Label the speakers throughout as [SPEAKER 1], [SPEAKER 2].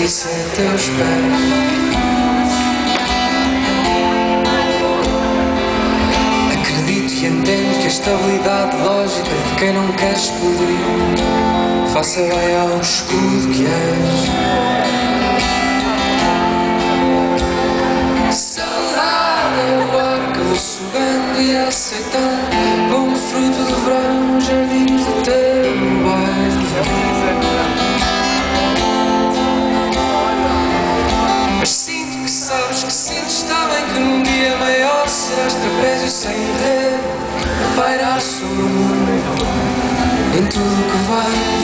[SPEAKER 1] preguiça a teus pés. Acredito e entendo que a estabilidade lógica de quem não quer explodir faça bem ao escudo que és. Saudade é o ar que vou sugando e aceitando como fruto do verão nos jardins do teu bairro. Mas sinto que sabes que sentes também que num dia maior serás trapézio sem rede, a pairar sobre o mundo em tudo que vais.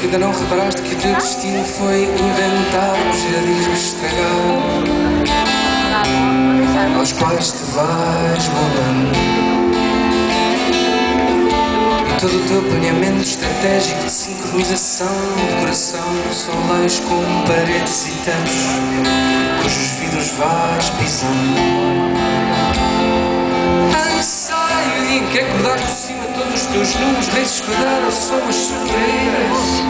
[SPEAKER 1] Ainda não reparaste que o teu destino foi inventar os jardins estragados aos quais te vais moldando. E todo o teu planeamento estratégico de sincronização, decoração, são leis com paredes e tetos cujos vidros vais pisando. Anseio o dia em que acordares por cima de todos os teus números, vezes quadrados, somas surpresas,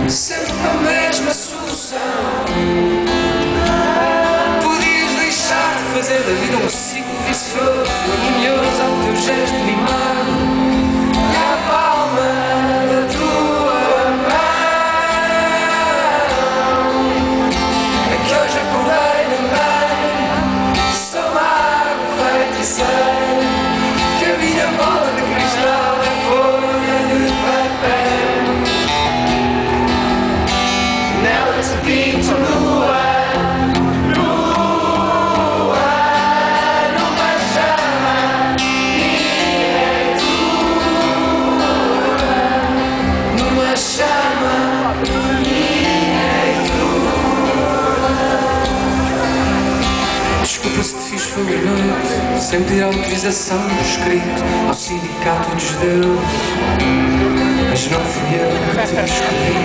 [SPEAKER 1] sempre a mesma solução. Podias deixar de fazer da vida um ciclo vicioso, harmonioso ao teu gesto mimado e à palma da tua mão. É que hoje acordei também, sou mago feito e sei que a minha bola de cristal é folha de papel. Nela te pinto lua, lua, numa chama, minha tua, numa chama, minha tua. Desculpa se te fiz fogo à noite, sem pedir autorização do escrito ao sindicato dos deuses, mas não fui eu que te escolhi.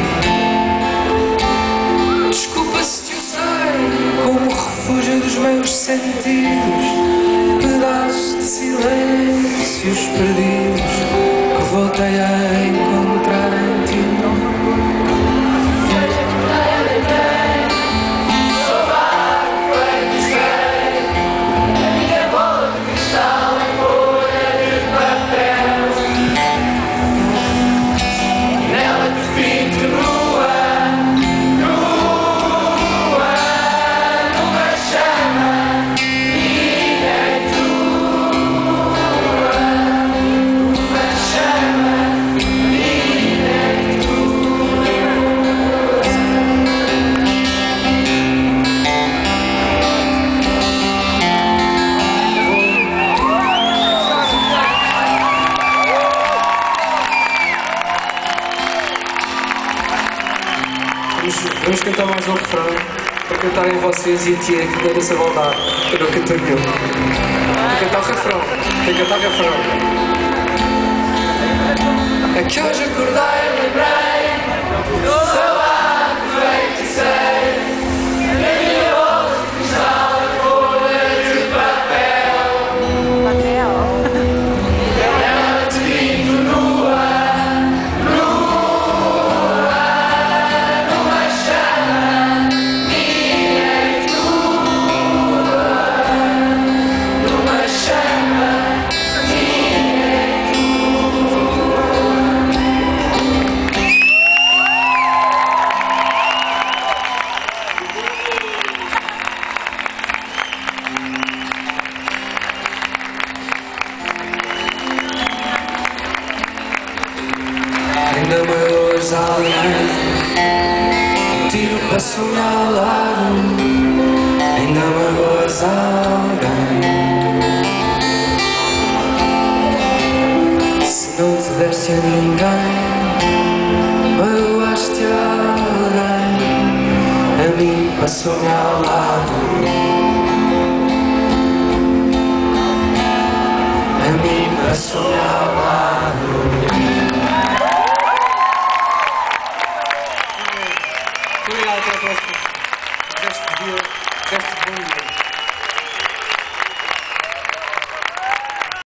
[SPEAKER 1] Desculpa se te usei como refúgio dos meus sentidos, pedaços de silêncios perdidos que voltei a encontrar em ti. Vamos cantar mais um refrão para cantarem vocês e a tia que deu essa vontade. Eu não cantei nenhum. Vou cantar o refrão. Quem cantar o refrão? É que hoje acordei e lembrei, sou água feito e sei, a minha bola de cristal é folha de papel. Ela te pinto nua, nua, numa chama, minha tua, numa chama, minha tua. Ainda me dores alguém, um tiro passou-me ao lado. Ainda me dores alguém, se não te deste a ninguém, magoaste alguém. A mim passou passou-me ao lado. A mim passou-me ao lado.
[SPEAKER 2] Obrigado, até a próxima.